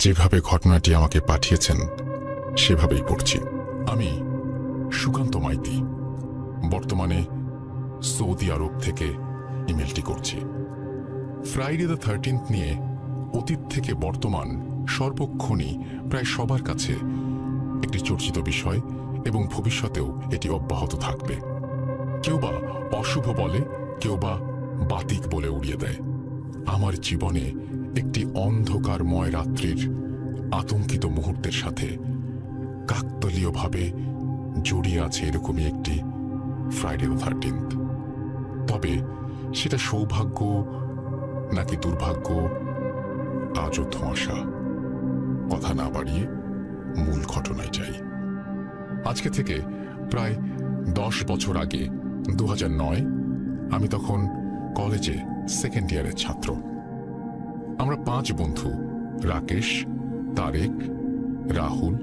যেভাবে ঘটনাটি আমাকে পাঠিয়েছেন সেভাবেই পড়ছি। আমি সুকান্ত মাইতি, বর্তমানে সৌদি আরব থেকে ইমেলটি করছি। ফ্রাইডে দ্য 13th নিয়ে অতীত থেকে বর্তমান সর্বক্ষণই প্রায় সবার কাছে একটি চর্চিত বিষয় এবং ভবিষ্যতেও এটি অব্যাহত থাকবে। কেউ বা অশুভ বলে, কেউ বা বাতিক বলে উড়িয়ে দেয়। আমার জীবনে একটি অন্ধকারময় রাত্রির আতঙ্কিত মুহূর্তের সাথে কাকতালীয়ভাবে জড়িয়ে আছে এরকমই একটি ফ্রাইডে দ্য 13th। তবে সেটা সৌভাগ্য নাকি দুর্ভাগ্য আজও ধোঁয়াশা। কথা না বাড়িয়ে মূল ঘটনায় যাই। আজকে থেকে প্রায় 10 বছর আগে 2009, আমি তখন কলেজে সেকেন্ড ইয়ারের ছাত্র। আমরা 5 বন্ধু, রাকেশ, তারেক, রাহুল,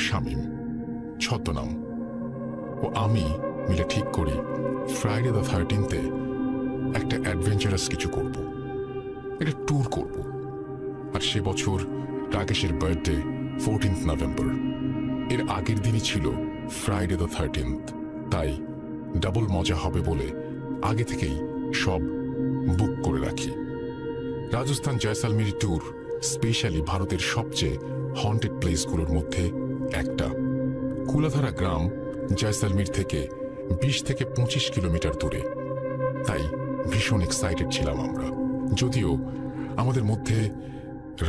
শামীম ছদ্মনাম ও আমি মিলে ঠিক করি ফ্রাইডে দ্য 13th-এ একটা অ্যাডভেঞ্চারাস কিছু করব, একটা ট্যুর করব। আর সে বছর রাকেশের বার্থডে 14th নভেম্বর। এর আগের দিনই ছিল ফ্রাইডে দ্য 13th, তাই ডাবল মজা হবে বলে আগে থেকেই সব বুক করে রাখি। রাজস্থান জয়সালমেরি ট্যুর স্পেশালি ভারতের সবচেয়ে হন্টেড প্লেসগুলোর মধ্যে একটা। কুলাধারা গ্রাম জয়সালমের থেকে 20 থেকে 25 কিলোমিটার দূরে, তাই ভীষণ এক্সাইটেড ছিলাম আমরা। যদিও আমাদের মধ্যে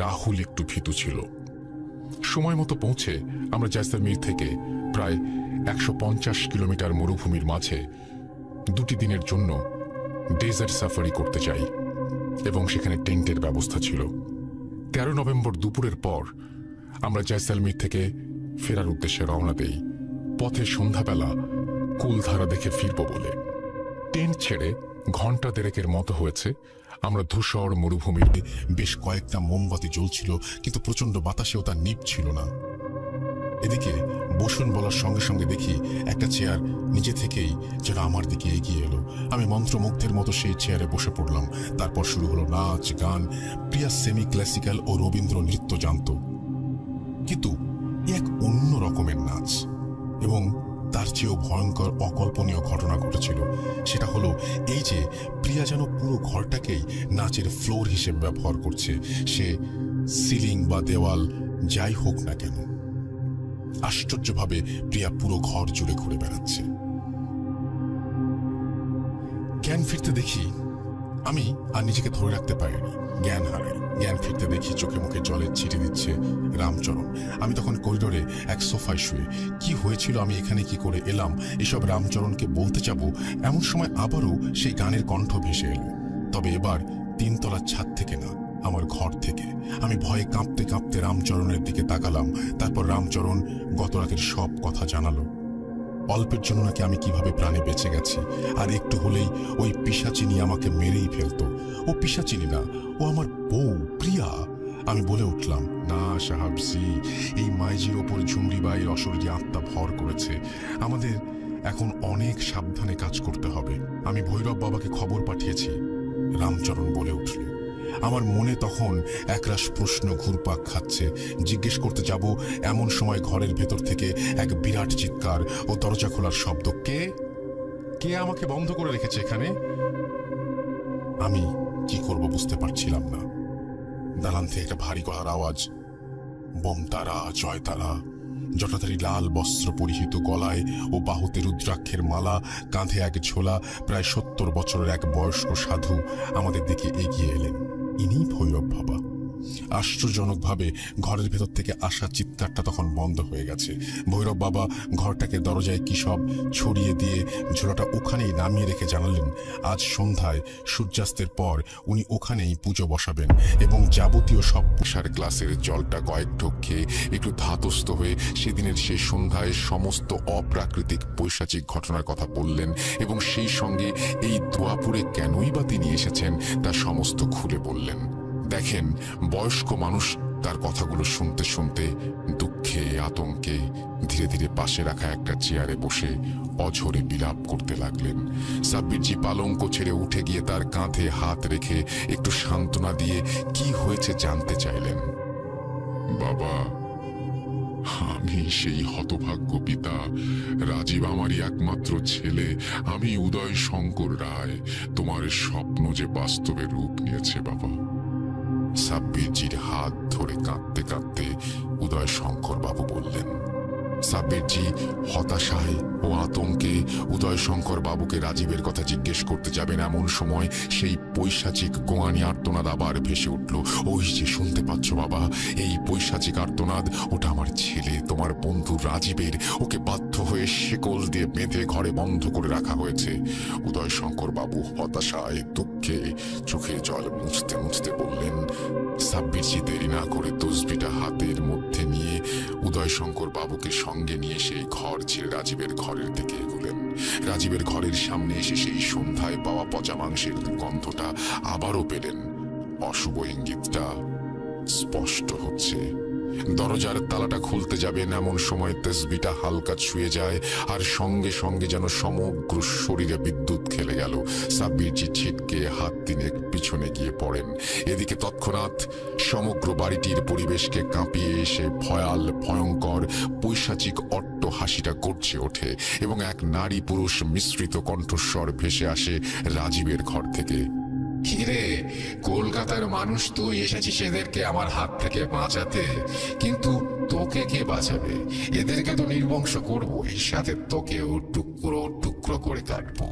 রাহুল একটু ভীতু ছিল। সময় মতো পৌঁছে আমরা জয়সালমের থেকে প্রায় 150 কিলোমিটার মরুভূমির মাঝে 2 দিনের জন্য ডেজার্ট সাফারি করতে যাই এবং সেখানে টেন্টের ব্যবস্থা ছিল। 13 নভেম্বর দুপুরের পর আমরা জয়সালমের থেকে ফেরার উদ্দেশ্যে রওনা দেই, পথে সন্ধ্যাবেলা কুলধারা দেখে ফিরব বলে। টেন্ট ছেড়ে ঘন্টা দেড়েকের মতো হয়েছে। আমরা ধূসর মরুভূমির বেশ কয়েকটা মোমবাতি জ্বলছিল, কিন্তু প্রচন্ড বাতাসেও তা নিভছিল না। এদিকে বসুন বলার সঙ্গে সঙ্গে দেখি একটা চেয়ার নিজে থেকেই যেন আমার দিকে এগিয়ে এলো। আমি মন্ত্রমুগ্ধের মতো সেই চেয়ারে বসে পড়লাম। তারপর শুরু হলো নাচ গান। প্রিয়া সেমি ক্লাসিক্যাল ও রবীন্দ্র নৃত্য জানত, কিন্তু এক অন্য রকমের নাচ। এবং তার চেয়েও ভয়ঙ্কর অকল্পনীয় ঘটনা ঘটেছিল। সেটা হলো এই যে প্রিয়া যেন পুরো ঘরটাকেই নাচের ফ্লোর হিসেবে ব্যবহার করছে। সে সিলিং বা দেওয়াল যাই হোক না কেন, আশ্চর্যভাবে প্রিয়া পুরো ঘর জুড়ে ঘুরে বেড়াচ্ছে। জ্ঞান ফিরতে দেখি আমি আর নিজেকে ধরে রাখতে পারিনি, জ্ঞান হারাই। জ্ঞান ফিরতে দেখি চোখে মুখে জলের ছিটে দিচ্ছে রামচরণ। আমি তখন করিডোরে এক সোফায় শুয়ে। কি হয়েছিল, আমি এখানে কি করে এলাম, এসব রামচরণকে বলতে যাবো, এমন সময় আবারও সেই গানের কণ্ঠ ভেসে এলো। তবে এবার 3 তলার ছাদ থেকে না, আমার ঘর থেকে। আমি ভয়ে কাঁপতে কাঁপতে রামচরণের দিকে তাকালাম। তারপর রামচরণ গত রাতের সব কথা জানালো। অল্পের জন্য নাকি আমি কিভাবে প্রাণে বেঁচে গেছি, আর একটু হলেই ওই পিশাচিনি আমাকে মেরেই ফেলতো। ও পিশাচিনি না, ও আমার বউ প্রিয়া। আমি বলে উঠলাম, না সাহাবজি, এই মাইজির ওপর ঝুমরিবাইয়ের অশরীরী আত্মা ভর করেছে। আমাদের এখন অনেক সাবধানে কাজ করতে হবে। আমি ভৈরব বাবাকে খবর পাঠিয়েছি। রামচরণ বলে উঠল। আমার মনে তখন একরাশ প্রশ্ন ঘুরপাক খাচ্ছে। জিজ্ঞেস করতে যাব, এমন সময় ঘরের ভেতর থেকে এক বিরাট চিৎকার ও দরজা খোলার শব্দ। কে কে আমাকে বন্ধ করে রেখেছে এখানে? আমি কি করব বুঝতে পারছিলাম না। দালান থেকে একটা ভারী গলার আওয়াজ, বোমতারা, জয়তারা। জটাধারী লাল বস্ত্র পরিহিত, গলায় ও বাহুতে রুদ্রাক্ষের মালা, কাঁধে এক ঝোলা, প্রায় 70 বছরের এক বয়স্ক সাধু আমাদের দিকে এগিয়ে এলেন। ইনি ভৈরব বাবা। আশ্চর্যজনকভাবে ঘরের ভেতর থেকে আসা চিৎকারটা তখন বন্ধ হয়ে গেছে। ভৈরব বাবা ঘরটাকে দরজায় কি সব ছড়িয়ে দিয়ে ঝোলাটা ওখানেই নামিয়ে রেখে জানালেন, আজ সন্ধ্যায় সূর্যাস্তের পর উনি ওখানেই পুজো বসাবেন এবং যাবতীয় সব পোষার গ্লাসের জলটা কয়েক ঢোক খেয়ে একটু ধাতস্থ হয়ে সেদিনের সেই সন্ধ্যায় সমস্ত অপ্রাকৃতিক পৈশাচিক ঘটনার কথা বললেন এবং সেই সঙ্গে এই দুয়াপুরে কেনই বা তিনি এসেছেন তা সমস্ত খুলে বললেন। দেখেন, বয়স্ক মানুষ তার কথাগুলো শুনতে শুনতে দুঃখে আতঙ্কে ধীরে ধীরে পাশে রাখা একটা চেয়ারে বসে অঝরে বিলাপ করতে লাগলেন। সাব্বিরজি পালঙ্ক ছেড়ে উঠে গিয়ে তার কাঁধে হাত রেখে একটু সান্ত্বনা দিয়ে কি হয়েছে জানতে চাইলেন। বাবা, আমি সেই হতভাগ্য পিতা। রাজীব আমারই একমাত্র ছেলে। আমি উদয় শঙ্কর রায়। তোমার স্বপ্ন যে বাস্তবে রূপ নিয়েছে বাবা। সাব্বিরজির হাত ধরে কাঁদতে কাঁদতে উদয় শঙ্কর বাবু বললেন। সাব্বিরজি হতাশায় ও আতঙ্কে উদয় শঙ্কর বাবুকে রাজীবের কথা জিজ্ঞেস করতে যাবেন, এমন সময় সেই পৈশাচিক গোয়ানি আর্তনাদ আবার ভেসে উঠল। ওই যে শুনতে পাচ্ছ বাবা, এই পৈশাচিক আর্তনাদ, ওটা আমার ছেলে, তোমার বন্ধু রাজীবের। ওকে বাধ্য হয়ে শেকল দিয়ে বেঁধে ঘরে বন্ধ করে রাখা হয়েছে। উদয় শঙ্কর বাবু হতাশায় দুঃখে চোখের জল মুছতে মুছতে বললেন। সাব্বিরজি দেরি না করে তসবিটা হাতের মধ্যে নিয়ে উদয় শঙ্কর বাবুকে সঙ্গে নিয়ে সেই ঘর ছেড়ে রাজীবের ঘরের দিকে এগোলেন। রাজীবের ঘরের সামনে এসে সেই সন্ধ্যায় পাওয়া পচা মাংসের গন্ধটা আবারও পেলেন। অশুভ ইঙ্গিতটা স্পষ্ট হচ্ছে। দরজার তালাটা খুলতে যাবেন এমন সময় তসবিটা হালকা ছুঁয়ে যায়, আর সঙ্গে সঙ্গে যেন সমগ্র শরীরে বিদ্যুৎ খেলে গেল। সাব্বিরজি ছিটকে হাত দিনে পিছনে গিয়ে পড়েন। এদিকে তৎক্ষণাৎ সমগ্র বাড়িটির পরিবেশকে কাঁপিয়ে এসে ভয়াল ভয়ঙ্কর পৈশাচিক অট্ট হাসিটা গর্জে ওঠে এবং এক নারী পুরুষ মিশ্রিত কণ্ঠস্বর ভেসে আসে রাজীবের ঘর থেকে। কিরে, কলকাতার মানুষ তুই এসেছিস এদেরকে আমার হাত থেকে বাঁচাতে, কিন্তু তোকে কে বাঁচাবে? এদেরকে তো নির্বংশ করবো, এর সাথে তোকেও টুকরো টুকরো করে কাটবো।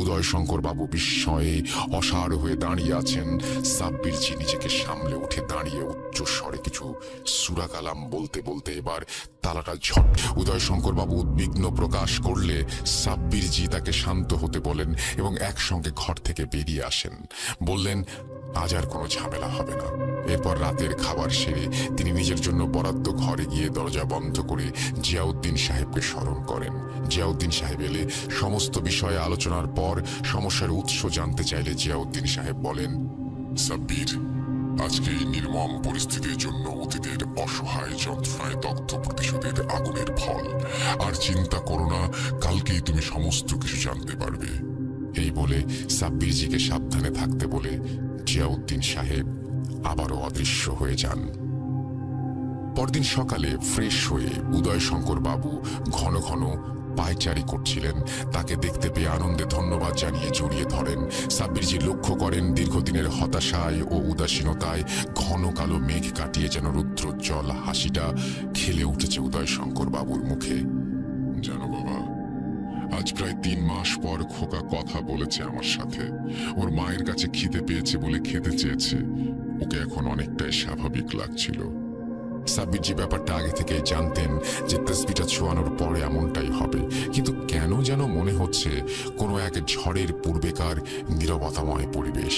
উদয় শঙ্কর বাবু বিস্ময়ে অসাড় হয়ে দাঁড়িয়ে আছেন। সাব্বিরজি নিজেকে সামলে উঠে দাঁড়িয়ে উচ্চ স্বরে কিছু সূরা কালাম বলতে বলতে এবার তালাটা ঝট। উদয় শঙ্কর বাবু উদ্বিগ্ন প্রকাশ করলে সাব্বিরজি তাকে শান্ত হতে বলেন এবং একসঙ্গে ঘর থেকে বেরিয়ে আসেন। বললেন, আজ আর কোনো ঝামেলা হবে না। এরপর রাতের খাবার সেরে তিনি নিজের জন্য বরাদ্দ ঘরে গিয়ে দরজা বন্ধ করে জিয়াউদ্দিন সাহেবকে স্মরণ করেন। জিয়াউদ্দিন সাহেব এলে সমস্ত বিষয়ে আলোচনার পর সমস্যার উৎস জানতে চাইলে জিয়াউদ্দিন সাহেব বলেন, সাব্বির, আজকে এই নির্মম পরিস্থিতির জন্য অতীতের অসহায় যন্ত্রণায় দগ্ধ প্রতিশোধের আগুনের ফল। আর চিন্তা করো না, কালকেই তুমি সমস্ত কিছু জানতে পারবে। এই বলে সাব্বিরজিকে সাবধানে থাকতে বলে জিয়াউদ্দিন সাহেব আবারও অদৃশ্য হয়ে যান। পরদিন সকালে ফ্রেশ হয়ে উদয় শঙ্কর বাবু ঘন ঘন পায়চারি করছিলেন। তাকে দেখতে পেয়ে আনন্দে ধন্যবাদ জানিয়ে জড়িয়ে ধরেন। সাব্বিরজি লক্ষ্য করেন দীর্ঘদিনের হতাশায় ও উদাসীনতায় ঘন কালো মেঘ কাটিয়ে যেন রুদ্রোজ্জ্বল হাসিটা খেলে উঠেছে উদয় শঙ্কর বাবুর মুখে। জানো বাবা, আজ প্রায় 3 মাস পর খোকা কথা বলেছে আমার সাথে। ওর মায়ের কাছে খিদে পেয়েছে বলে খেতে চেয়েছে। ওকে এখন অনেকটাই স্বাভাবিক লাগছিল। সাব্বিরজি ব্যাপারটা আগে থেকেই জানতেন যে তসবিটা ছোঁয়ানোর পরে এমনটাই হবে, কিন্তু কেন যেন মনে হচ্ছে কোনো এক ঝড়ের পূর্বেকার নীরবতাময় পরিবেশ।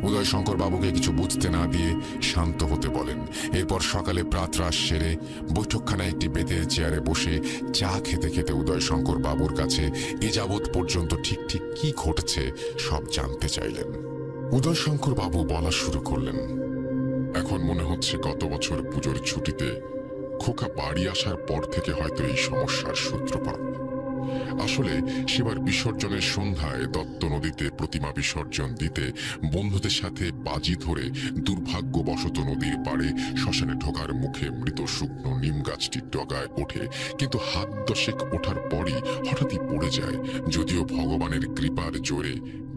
উদয় শঙ্কর বাবুকে কিছু বুঝতে না দিয়ে শান্ত হতে বলেন। এরপর সকালে প্রাতরাশ সেরে বৈঠকখানায় একটি বেতের চেয়ারে বসে চা খেতে খেতে উদয় শঙ্কর বাবুর কাছে এ যাবৎ পর্যন্ত ঠিক ঠিক কি ঘটেছে সব জানতে চাইলেন। উদয় শঙ্কর বাবু বলা শুরু করলেন, এখন মনে হচ্ছে গত বছর পুজোর ছুটিতে খোকা বাড়ি আসার পর থেকে হয়তো এই সমস্যার সূত্রপাত। আসলে সেবার বিসর্জনের সন্ধ্যায় দত্ত নদীতে প্রতিমা বিসর্জন দিতে বন্ধুদের সাথে বাজি ধরে দুর্ভাগ্যবশত নদীর পাড়ে শ্মশানে ঢোকার মুখে মৃত শুকনো নিম গাছটির ডগায় ওঠে, কিন্তু হাত 10 ওঠার পরই হঠাৎই পড়ে যায়। যদিও ভগবানের কৃপার জোরে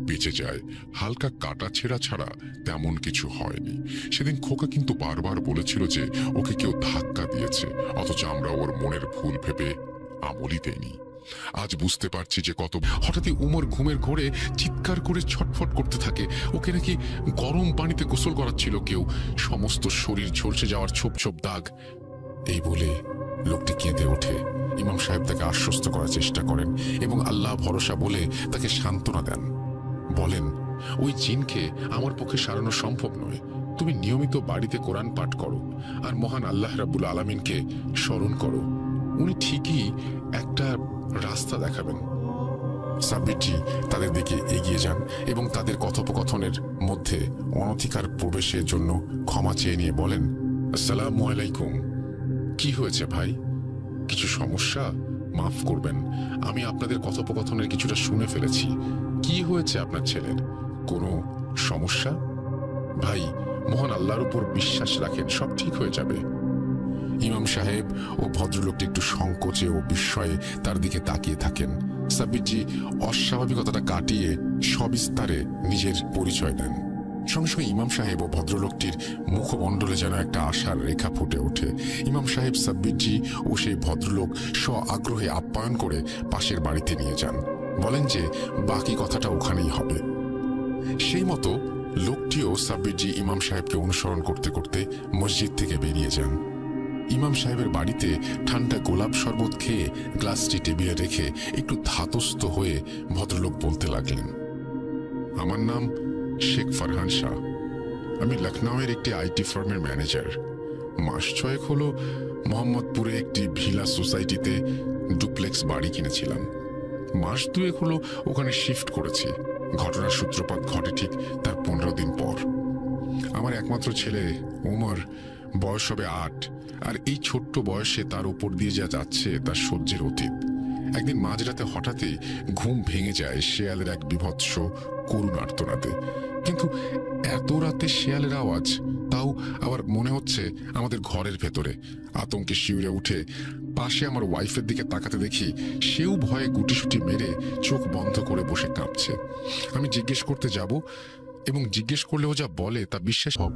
বেঁচে যায়, হালকা কাটা ছেঁড়া ছাড়া তেমন কিছু হয়নি। সেদিন খোকা কিন্তু বারবার বলেছিল যে ওকে কেউ ধাক্কা দিয়েছে, অথচ আমরা ওর মনের ভুল ভেবে আমলই দেয়নি। আজ বুঝতে পারছি যে কত হঠাৎই উমর ঘুমের ঘোরে চিৎকার করে ছটফট করতে থাকে। ওকে নাকি গরম পানিতে গোসল করাচ্ছিল কেউ, সমস্ত শরীর ঝলসে যাওয়ার ছোপ ছোপ দাগ। এই বলে লোকটি কেঁদে ওঠে। ইমাম সাহেব তাকে আশ্বস্ত করার চেষ্টা করেন এবং আল্লাহ ভরসা বলে তাকে সান্ত্বনা দেন। বলেন, ওই জিনকে আমার পক্ষে সারানো সম্ভব নয়। তুমি নিয়মিত বাড়িতে কোরআন পাঠ করো আর মহান আল্লাহ রাব্বুল আলামিনকে স্মরণ করো, উনি ঠিকই একটা রাস্তা দেখাবেন। সাব্বিরজি তাদের দিকে এগিয়ে যান এবং তাদের কথোপকথনের মধ্যে অনধিকার প্রবেশের জন্য ক্ষমা চেয়ে নিয়ে বলেন, আসসালামু আলাইকুম। কি হয়েছে ভাই? কিছু সমস্যা? মাফ করবেন, আমি আপনাদের কথোপকথনের কিছুটা শুনে ফেলেছি। কি হয়েছে আপনার ছেলের? কোনো সমস্যা? ভাই, মহান আল্লাহর উপর বিশ্বাস রাখেন, সব ঠিক হয়ে যাবে। ইমাম সাহেব ও ভদ্রলোকটি একটু সংকোচে ও বিস্ময়ে তার দিকে তাকিয়ে থাকেন। সাব্বিরজি অস্বাভাবিকতাটা কাটিয়ে সবিস্তারে নিজের পরিচয় দেন। সঙ্গে সঙ্গে ইমাম সাহেব ও ভদ্রলোকটির মুখমণ্ডলে যেন একটা আশার রেখা ফুটে ওঠে। ইমাম সাহেব সাব্বিরজি ও সেই ভদ্রলোক আগ্রহে আপ্যায়ন করে পাশের বাড়িতে নিয়ে যান। বলেন যে বাকি কথাটা ওখানেই হবে। সেই মতো লোকটিও সাব্বিরজি ইমাম সাহেবকে অনুসরণ করতে করতে মসজিদ থেকে বেরিয়ে যান। ইমাম সাহেবের বাড়িতে ঠান্ডা গোলাপ শরবত খেয়ে গ্লাসটি টেবিলে রেখে একটু ধাতস্থ হয়ে ভদ্রলোক বলতে লাগলেন, আমার নাম শেখ ফারহান শাহ। আমি লখনউয়ের একটি আইটি ফার্মের ম্যানেজার। মাস ছয়েক হলো মোহাম্মদপুরে একটি ভিলা সোসাইটিতে ডুপ্লেক্স বাড়ি কিনেছিলাম। মাস দুয়েক হলো ওখানে শিফট করেছি। ঘটনার সূত্রপাত ঘটে ঠিক তার 15 দিন পর। আমার একমাত্র ছেলে ওমর, বয়স হবে 8, আর এই ছোট্ট বয়সে তার উপর দিয়ে যা যাচ্ছে তার সহ্যের অতীত। একদিন মাঝরাতে হঠাৎই ঘুম ভেঙে যায় শেয়ালের এক বিভৎস করুণ আর্তনাদে। কিন্তু এত রাতে শেয়ালের আওয়াজ, তাও আবার মনে হচ্ছে আমাদের ঘরের ভেতরে। আতঙ্কে শিউরে উঠে পাশে আমার ওয়াইফের দিকে তাকাতে দেখি সেও ভয়ে গুটিসুটি মেরে চোখ বন্ধ করে বসে কাঁপছে। আমি জিজ্ঞেস করতে যাব এবং জিজ্ঞেস করলেও যা বলে তা বিশ্বাস সব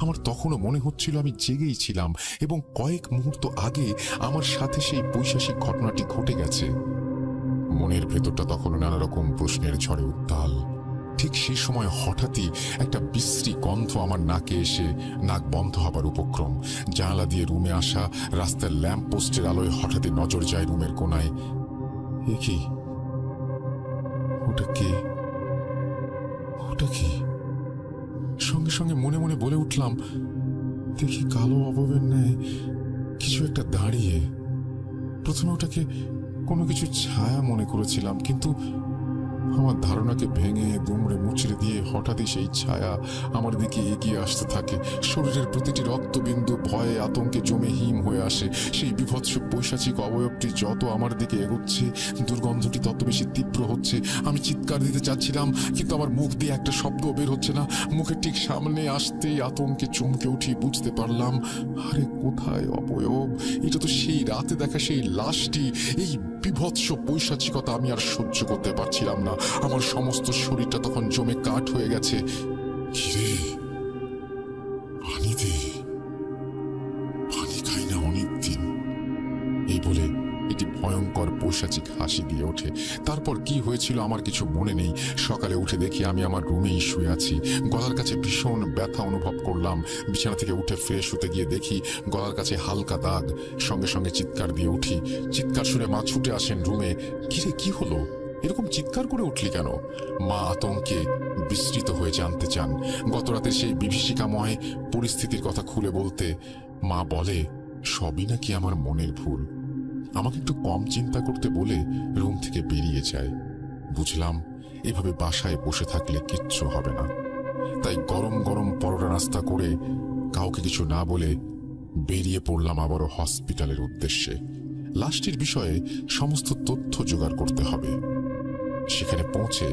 আমার তখনও মনে হচ্ছিল আমি জেগেই ছিলাম এবং কয়েক মুহূর্ত আগে আমার সাথে সেই পৈশাচিক ঘটনাটি ঘটে গেছে। মনের ভেতরটা তখন নানা রকম প্রশ্নের ঝড়ে উত্তাল। ঠিক সেই সময় হঠাৎই একটা বিশ্রী গন্ধ আমার নাকে এসে নাক বন্ধ হবার উপক্রম। জানালা দিয়ে রুমে আসা রাস্তার ল্যাম্প পোস্টের আলোয় হঠাৎই নজর যায় রুমের কোনায়। এ কি? ওটা কে? ওটা কি? সঙ্গে সঙ্গে মনে মনে বলে উঠলাম, দেখি কালো অবয়বের ন্যায় কিছু একটা দাঁড়িয়ে। প্রথমে ওটাকে কোনো কিছু ছায়া মনে করেছিলাম, কিন্তু আমার ধারণাকে ভেঙে দুমড়ে মুচড়ে দিয়ে হঠাৎই সেই ছায়া আমার দিকে এগিয়ে আসতে থাকে। শরীরের প্রতিটি রক্তবিন্দু ভয়ে আতঙ্কে জমে হিম হয়ে আসে। সেই বিভৎস পৈশাচিক অবয়বটি যত আমার দিকে এগোচ্ছে, দুর্গন্ধটি তত বেশি তীব্র হচ্ছে। আমি চিৎকার দিতে চাচ্ছিলাম, কিন্তু আমার মুখ দিয়ে একটা শব্দ বের হচ্ছে না। মুখের ঠিক সামনে আসতেই আতঙ্কে চমকে উঠি, বুঝতে পারলাম, আরে কোথায় অবয়ব? এটা তো সেই রাতে দেখা সেই লাশটি। এই বিভৎস পৈশাচিকতা আমি আর সহ্য করতে পারছিলাম না। আমার সমস্ত শরীরটা তখন জমে কাঠ হয়ে গেছে। কিরে, পানি দে, পানি খাই না অনেকদিন, এই বলে একটি ভয়ঙ্কর পৈশাচিক হাসি দিয়ে ওঠে। তারপর কি হয়েছিল আমার কিছু মনে নেই। সকালে উঠে দেখি আমি আমার রুমেই শুয়ে আছি। গলার কাছে ভীষণ ব্যথা অনুভব করলাম। বিছানা থেকে উঠে ফ্রেশ হতে গিয়ে দেখি গলার কাছে হালকা দাগ। সঙ্গে সঙ্গে চিৎকার দিয়ে উঠি। চিৎকার শুনে মা ছুটে আসেন রুমে। কিরে, কি হলো? এরকম চিৎকার করে উঠলি কেন? মা আতঙ্কে বিস্মৃত হয়ে জানতে চান। গতরাতে সেই বিভীষিকাময় পরিস্থিতির কথা খুলে বলতে মা বলে, সবই নাকি আমার মনের ভুল। আমাকে একটু কম চিন্তা করতে বলে রুম থেকে বেরিয়ে যায়। বুঝলাম এভাবে বাসায় বসে থাকলে কিচ্ছু হবে না। তাই গরম গরম পরোটা নাস্তা করে কাউকে কিছু না বলে বেরিয়ে পড়লাম আবারও হসপিটালের উদ্দেশ্যে। লাশটির বিষয়ে সমস্ত তথ্য জোগাড় করতে হবে। সেখানে পৌঁছে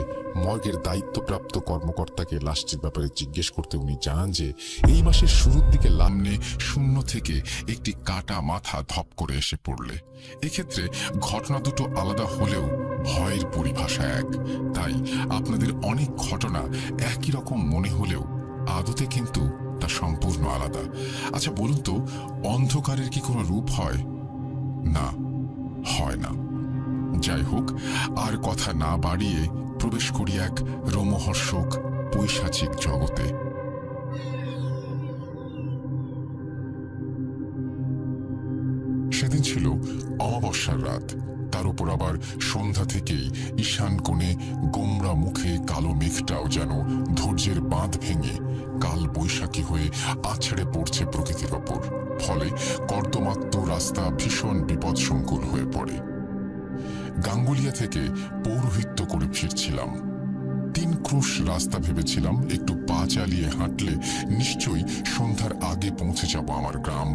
মর্গের দায়িত্বপ্রাপ্ত কর্মকর্তাকে লাশটির ব্যাপারে জিজ্ঞেস করতে উনি জানান যে এই মাসের শুরুর দিকে লামনে শূন্য থেকে একটি কাটা মাথা ধপ করে এসে পড়লে। এক্ষেত্রে ঘটনা দুটো আলাদা হলেও ভয়ের পরিভাষা এক। তাই আপনাদের অনেক ঘটনা একই রকম মনে হলেও আদতে কিন্তু তা সম্পূর্ণ আলাদা। আচ্ছা বলুন তো, অন্ধকারের কি কোনো রূপ হয়? না, হয় না। যাই হোক, আর কথা না বাড়িয়ে প্রবেশ করি এক রোমহর্ষক পৈশাচিক জগতে। সেদিন ছিল অমাবস্যার রাত। তার উপর আবার সন্ধ্যা থেকেই ঈশান কোণে গোমরা মুখে কালো মেঘটাও যেন ধৈর্যের বাঁধ ভেঙে কাল বৈশাখী হয়ে আছড়ে পড়ছে প্রকৃতির ওপর। ফলে কর্দমাক্ত রাস্তা ভীষণ বিপদসংকুল হয়ে পড়ে। গাঙ্গুলিয়া থেকে পৌরোহিত্য করে ফিরছিলাম। 3 ক্রোশ রাস্তা ভেবেছিলাম একটু পা চালিয়ে হাঁটলে নিশ্চয়ই সন্ধ্যার আগে পৌঁছে যাব আমার গ্রাম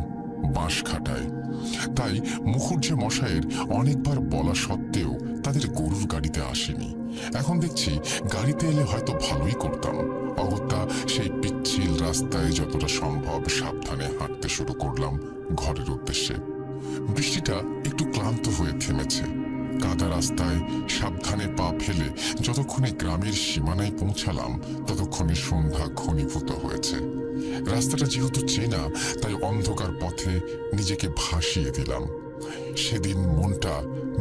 বাঁশখাটায়। তাই মুখুজ্জে মশাইয়ের অনেকবার বলা সত্ত্বেও তা তাদের গরুর গাড়িতে আসেনি। এখন দেখছি গাড়িতে এলে হয়তো ভালোই করতাম। অগত্যা সেই পিচ্ছিল রাস্তায় যতটা সম্ভব সাবধানে হাঁটতে শুরু করলাম ঘরের উদ্দেশ্যে। বৃষ্টিটা একটু ক্লান্ত হয়ে থেমেছে। কাদা রাস্তায় সাবধানে পা ফেলে যতক্ষণে গ্রামের সীমানায় পৌঁছালাম ততক্ষণে সন্ধ্যা ঘনীভূত হয়েছে। রাস্তাটা যেহেতু চেনা, তাই অন্ধকার পথে নিজেকে ভাসিয়ে দিলাম। সেদিন মনটা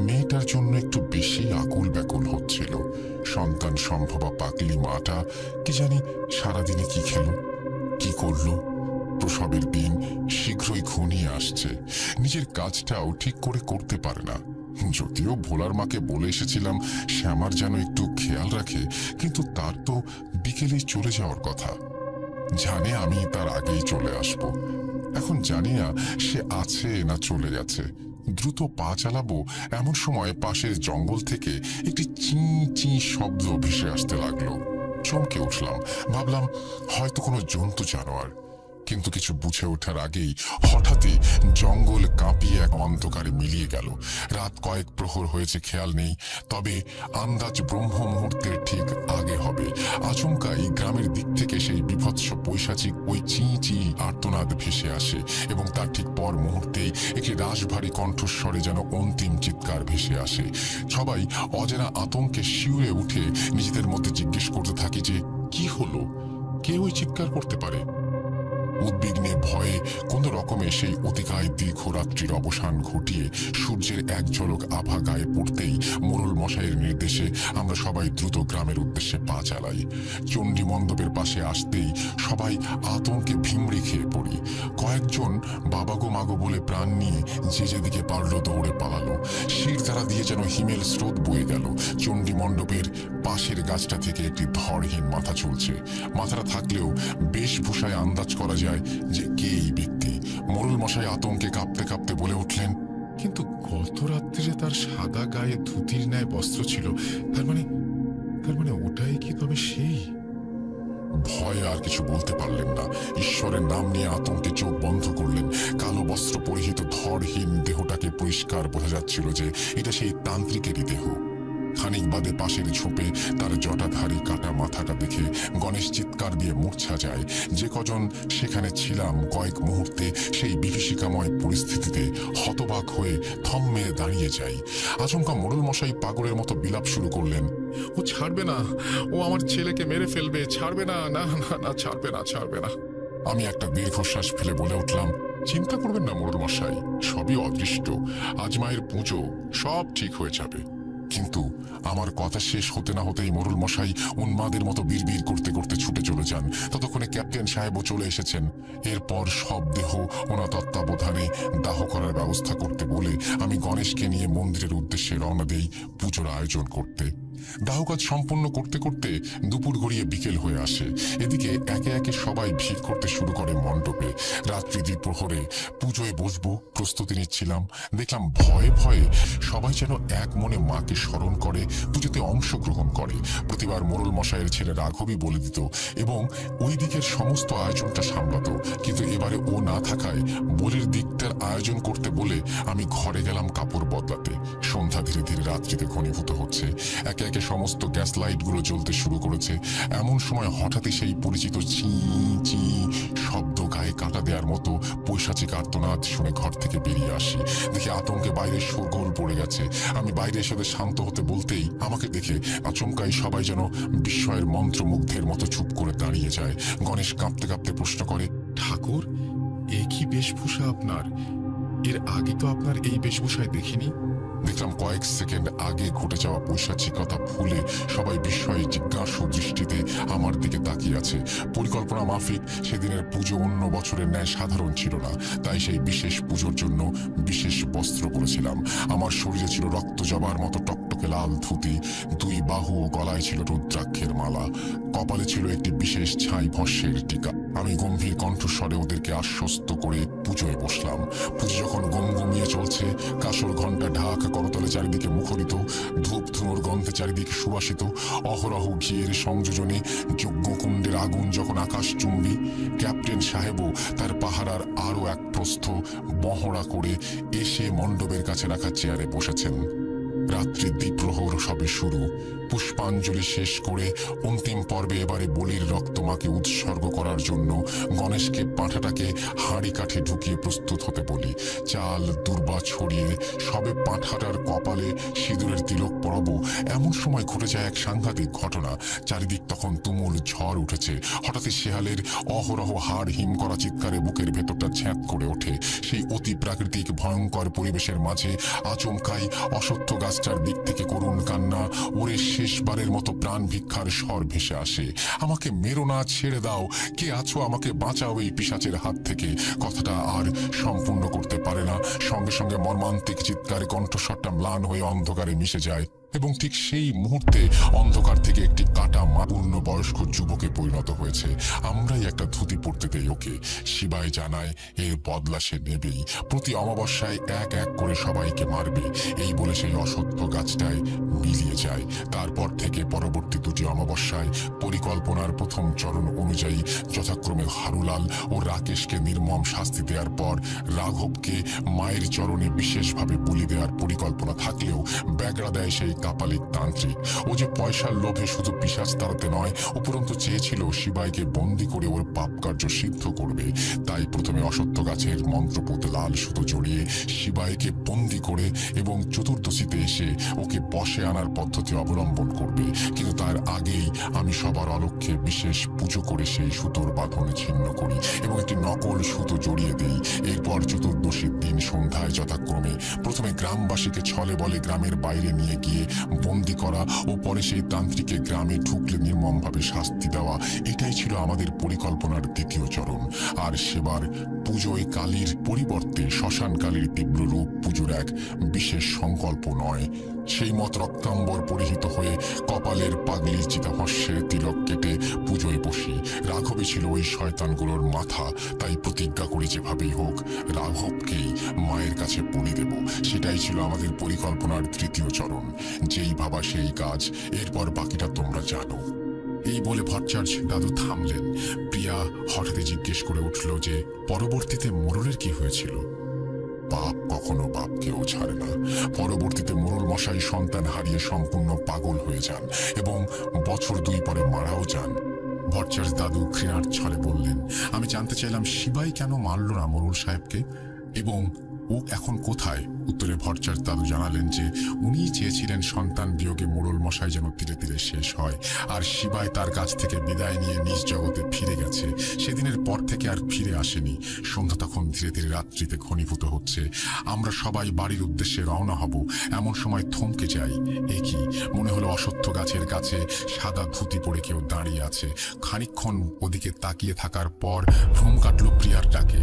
মেয়েটার জন্য একটু বেশি আকুল ব্যাকুল হচ্ছিল। সন্তান সম্ভবা পাগলি মাটা কি জানি সারাদিনে কি খেলো, কি করলো। প্রসবের দিন শীঘ্রই ঘনিয়ে আসছে। নিজের কাজটাও ঠিক করে করতে পারে না। যদিও ভোলার মাকে বলে এসেছিলাম শ্যামার যেন একটু খেয়াল রাখে, কিন্তু তার তো বিকেলেই চলে যাওয়ার কথা। জানে আমি তার আগেই চলে আসব। এখন জানি না সে আছে না চলে গেছে। দ্রুত পা চালাবো, এমন সময় পাশের জঙ্গল থেকে একটি চি চি শব্দ ভেসে আসতে লাগলো। চমকে উঠলাম, ভাবলাম হয়তো কোনো জন্তু জানোয়ার। কিন্তু কিছু বুঝে ওঠার আগেই হঠাৎই জঙ্গল কাঁপিয়ে এক অন্ধকারে মিলিয়ে গেল। রাত কয়েক প্রহর হয়েছে খেয়াল নেই, তবে আন্দাজ ব্রহ্ম মুহূর্তের ঠিক আগে হবে। আচমকাই গ্রামের দিক থেকে সেই বিভৎস পৈশাচিক ওই চি চি আর্তনাদ ভেসে আসে এবং তার ঠিক পর মুহূর্তেই একটি রাশভারী কণ্ঠস্বরে যেন অন্তিম চিৎকার ভেসে আসে। সবাই অজানা আতঙ্কে শিউরে উঠে নিজেদের মধ্যে জিজ্ঞেস করতে থাকি যে কি হলো, কে ওই চিৎকার করতে পারে। উদ্বিগ্নে ভয়ে কোন রকমে সেই অতিকায় দীর্ঘ রাত্রির অবসান ঘটিয়ে সূর্যের এক ঝলক আভা গায়ে পড়তেই মোড়ল মশাইয়ের নির্দেশে আমরা সবাই দ্রুত গ্রামের উদ্দেশ্যে পা চালাই। চণ্ডী মণ্ডপের পাশে আসতেই সবাই আতঙ্কে ভিমড়ে খেয়ে পড়ি। কয়েকজন বাবাগো মাগো বলে প্রাণ নিয়ে যে যেদিকে পারল দৌড়ে পালালো। শিরধারা দিয়ে যেন হিমেল স্রোত বয়ে গেল। চণ্ডী মণ্ডপের পাশের গাছটা থেকে একটি ধরহীন মাথা ঝুলছে। মাথাটা থাকলেও বেশভূষায় আন্দাজ করা যায় যে কে এই ব্যক্তি। মোড়ল মশাই আতঙ্কে কাঁপতে কাঁপতে বলে উঠলেন, কিন্তু গত রাত্রিরে তার সাদা গায়ে ধুতির ন্যায় বস্ত্র ছিল, তার মানে ওটাই কি তবে সেই? ভয়ে আর কিছু বলতে পারলেন না। ঈশ্বরের নাম নিয়ে আতঙ্কে চোখ বন্ধ করলেন। কালো বস্ত্র পরিহিত ধরহীন দেহটাকে পরিষ্কার বোঝা যাচ্ছিল যে এটা সেই তান্ত্রিকেরই দেহ। খানিক বাদে পাশের ঝোপে তার জটাধারী কাটা মাথাটা দেখে গণেশ চিৎকার দিয়ে মূর্ছা যায়। যে কজন সেখানে ছিলাম কয়েক মুহূর্তে সেই বিভীষিকাময় পরিস্থিতিতে হতবাক হয়ে থম মেরে দাঁড়িয়ে যাই। আচমকা মোড়ল মশাই পাগলের মতো বিলাপ শুরু করলেন, ও ছাড়বে না, ও আমার ছেলেকে মেরে ফেলবে, ছাড়বে না, না না না, ছাড়বে না, ছাড়বে না। আমি একটা দীর্ঘশ্বাস ফেলে বলে উঠলাম, চিন্তা করবেন না মোড়ল মশাই, সবই অদৃষ্ট। আজ মায়ের পুজো, সব ঠিক হয়ে যাবে। কিন্তু আমার কথা শেষ হতে না হতেই মোড়ল মশাই উন্মাদের মতো বিড়বিড় করতে করতে ছুটে চলে যান। ততক্ষণে ক্যাপ্টেন সাহেবও চলে এসেছেন। এরপর সব দেহ ওনার তত্ত্বাবধানে দাহ করার ব্যবস্থা করতে বলে আমি গণেশকে নিয়ে মন্দিরের উদ্দেশ্যে রওনা দেই পুজোর আয়োজন করতে। দাহ কাজ সম্পন্ন করতে করতে দুপুর গড়িয়ে বিকেল হয়ে আসে। এদিকে একে একে সবাই ভিড় করতে শুরু করে মণ্ডপে। রাত্রি দ্বিপ্রহরে পুজোয় বসবো প্রস্তুতি নিচ্ছিলাম। দেখলাম ভয়ে ভয়ে সবাই যেন এক মনে মাকে স্মরণ করে পুজোতে অংশগ্রহণ করে। প্রতিবার মোড়ল মশাইয়ের ছেলে রাঘবই বলে দিত এবং ওই দিকের সমস্ত আয়োজনটা সামলাতো। কিন্তু এবারে ও না থাকায় বলির দিকটার আয়োজন করতে বলে আমি ঘরে গেলাম কাপড় বদলাতে। সন্ধ্যা ধীরে ধীরে রাত্রিতে ঘনীভূত হচ্ছে। একে একে সমস্ত গ্যাস লাইটগুলো জ্বলতে শুরু করেছে। এমন সময় হঠাৎই সেই পরিচিত চি চি শব্দ গায়ে কাটা দেওয়ার মতো পৈশাচিক আর্তনাদ শুনে ঘর থেকে বেরিয়ে আসি। দেখি আতঙ্কে বাইরে শোরগোল পড়ে গেছে। আমি বাইরে এসে শান্ত হতে বলতেই আমাকে দেখে আচমকাই সবাই যেন বিস্ময়ের মন্ত্রমুগ্ধের মতো চুপ করে দাঁড়িয়ে যায়। গণেশ কাঁপতে কাঁপতে প্রশ্ন করে, ঠাকুর, এ কি বেশভূষা আপনার? এর আগে তো আপনার এই বেশভূষায় দেখিনি। দেখলাম কয়েক সেকেন্ড আগে ঘটে যাওয়া পৈশাচিকতা ভুলে সবাই বিস্ময়ে জিজ্ঞাসু দৃষ্টিতে আমার দিকে তাকিয়ে আছে। পরিকল্পনা মাফিক সেদিনের পুজো অন্য বছরের ন্যায় সাধারণ ছিল না, তাই সেই বিশেষ পুজোর জন্য বিশেষ বস্ত্র পরেছিলাম। আমার শরীরে ছিল রক্ত জবার মতো টকটকে লাল ধুতি, দুই বাহু ও গলায় ছিল রুদ্রাক্ষের মালা, কপালে ছিল একটি বিশেষ ছাই ভস্যের টিকা। আমি গম্ভীর কণ্ঠস্বরে ওদেরকে আশ্বস্ত করে পুজোয় বসলাম। পুজো যখন গমগমিয়ে চলছে, কাসর ঘণ্টা ঢাক করতলে চারিদিকে মুখরিত, ধূপ ধুনোর গন্ধে চারিদিকে সুবাসিত, অহরহ ঘিয়ের সংযোজনে যজ্ঞকুণ্ডের আগুন যখন আকাশ চুম্বি, ক্যাপ্টেন সাহেবও তার পাহারার আরো এক প্রস্থ মহড়া করে এসে মণ্ডপের কাছে রাখা চেয়ারে বসেছেন। রাত্রি দ্বিপ্রহর সবে শুরু। পুষ্পাঞ্জলি শেষ করে অন্তিম পর্বে এবারে বলির রক্ত মাকে উৎসর্গ করার জন্য গণেশকে পাঁঠাটাকে হাঁড়ি কাঠে ঢুকিয়ে প্রস্তুত হতে বলি। চাল দুর্বা ছড়িয়ে সবে পাঁঠাটার কপালে সিঁদুরের তিলক পরাবো, এমন সময় ঘটে যায় এক সাংঘাতিক ঘটনা। চারিদিক তখন তুমুল ঝড় উঠেছে। হঠাৎই শেহালের অহরহ হাড় হিম করা চিৎকারে বুকের ভেতরটা ছ্যাঁত করে ওঠে। সেই অতি প্রাকৃতিক ভয়ঙ্কর পরিবেশের মাঝে আচমকাই অশ্বত্থ গাছটার দিক থেকে করুণ কান্না, ওরে শেষবারের মতো প্রাণ ভিক্ষার স্বর ভেসে আসে। আমাকে মেরো না, ছেড়ে দাও, কে আছো, আমাকে বাঁচাও এই পিশাচের হাত থেকে। কথাটা আর সম্পূর্ণ করতে পারে না। সঙ্গে সঙ্গে মর্মান্তিক চিৎকারে কণ্ঠস্বরটা ম্লান হয়ে অন্ধকারে মিশে যায় এবং ঠিক সেই মুহূর্তে অন্ধকার থেকে একটি কাটা পূর্ণ বয়স্ক যুবকে পরিণত হয়েছে। আমরাই একটা ধুতি পড়তে দেই ওকে। শিবাই জানায় এর বদলা সে নেবেই। প্রতি অমাবস্যায় এক এক করে সবাইকে মারবে, এই বলে সেই অসত্য গাছটায় মিলিয়ে যায়। তারপর থেকে পরবর্তী দুটি অমাবস্যায় পরিকল্পনার প্রথম চরণ অনুযায়ী যথাক্রমে হারুলাল ও রাকেশকে নির্মম শাস্তি দেওয়ার পর রাঘবকে মায়ের চরণে বিশেষভাবে বলি দেওয়ার পরিকল্পনা থাকলেও ব্যাগড়া দেয় সেই কাপালিক তান্ত্রিক। ও যে পয়সার লোভে শুধু পিশাচ তাড়াতে নয়, উপরন্তু চেয়েছিল শিবাইকে বন্দি করে ওর পাপ কার্য সিদ্ধ করবে। তাই প্রথমে অসত্য গাছের মন্ত্রপুত লাল সুতো জড়িয়ে শিবাইকে বন্দি করে এবং চতুর্দশীতে এসে ওকে বশে আনার পদ্ধতি অবলম্বন করবে। কিন্তু তার আগেই আমি সবার অলক্ষ্যে বিশেষ পুজো করে সেই সুতোর বাঁধনে ছিন্ন করি এবং একটি নকল সুতো জড়িয়ে দেই। এরপর চতুর্দশীর দিন সন্ধ্যায় যথাক্রমে প্রথমে গ্রামবাসীকে ছলে বলে গ্রামের বাইরে নিয়ে গিয়ে বন্দি করা ও পরে সেই তান্ত্রিকে গ্রামে ঢুকলে নির্মমভাবে শাস্তি দেওয়া, এটাই ছিল আমাদের পরিকল্পনার দ্বিতীয় চরণ। আর সেবার পুজোয় কালীর পরিবর্তে শ্মশান কালীর তীব্র রূপ পুজোর এক বিশেষ সংকল্প নয়। সেই মত রক্তাম্বর পরিহিত হয়ে কপালের পাগলির চিতাভস্যের তিলক কেটে পুজোয় বসি। রাঘবই ছিল ওই শয়তানগুলোর মাথা। তাই প্রতিজ্ঞা করি যেভাবেই হোক রাঘবকেই মায়ের কাছে বলি দেব। সেটাই ছিল আমাদের পরিকল্পনার তৃতীয় চরণ। যেই ভাবা সেই কাজ। এরপর বাকিটা তোমরা জানো। এই বলে ভট্টাচার্য দাদু থামলেন। প্রিয়া হঠাৎই জিজ্ঞেস করে উঠল যে পরবর্তীতে মোড়লের কি হয়েছিল। পাপ কখনো বাপকেও ছাড়ে না। পরবর্তীতে মোড়ল মশাই সন্তান হারিয়ে সম্পূর্ণ পাগল হয়ে যান এবং বছর 2 পরে মারাও যান। ভট্টাচার্য দাদু ঘৃণার ছলে বললেন, আমি জানতে চাইলাম শিবাই কেন মারল না মোড়ল সাহেবকে এবং ও এখন কোথায়। উত্তরে ভট্টাচার্য দাদু জানালেন যে উনি চেয়েছিলেন সন্তান বিয়োগে মোড়ল মশাই যেন ধীরে ধীরে শেষ হয়, আর শিবাই তার কাছ থেকে বিদায় নিয়ে নিজ জগতে ফিরে গেছে। সেদিনের পর থেকে আর ফিরে আসেনি। সন্ধ্যা তখন ধীরে ধীরে রাত্রিতে ঘনীভূত হচ্ছে। আমরা সবাই বাড়ির উদ্দেশ্যে রওনা হব। এমন সময় থমকে যাই। এ কি, মনে হলো অসত্য গাছের কাছে সাদা ধুতি পরে কেউ দাঁড়িয়ে আছে। খানিকক্ষণ ওদিকে তাকিয়ে থাকার পর ভ্রম কাটল প্রিয়ার ডাকে।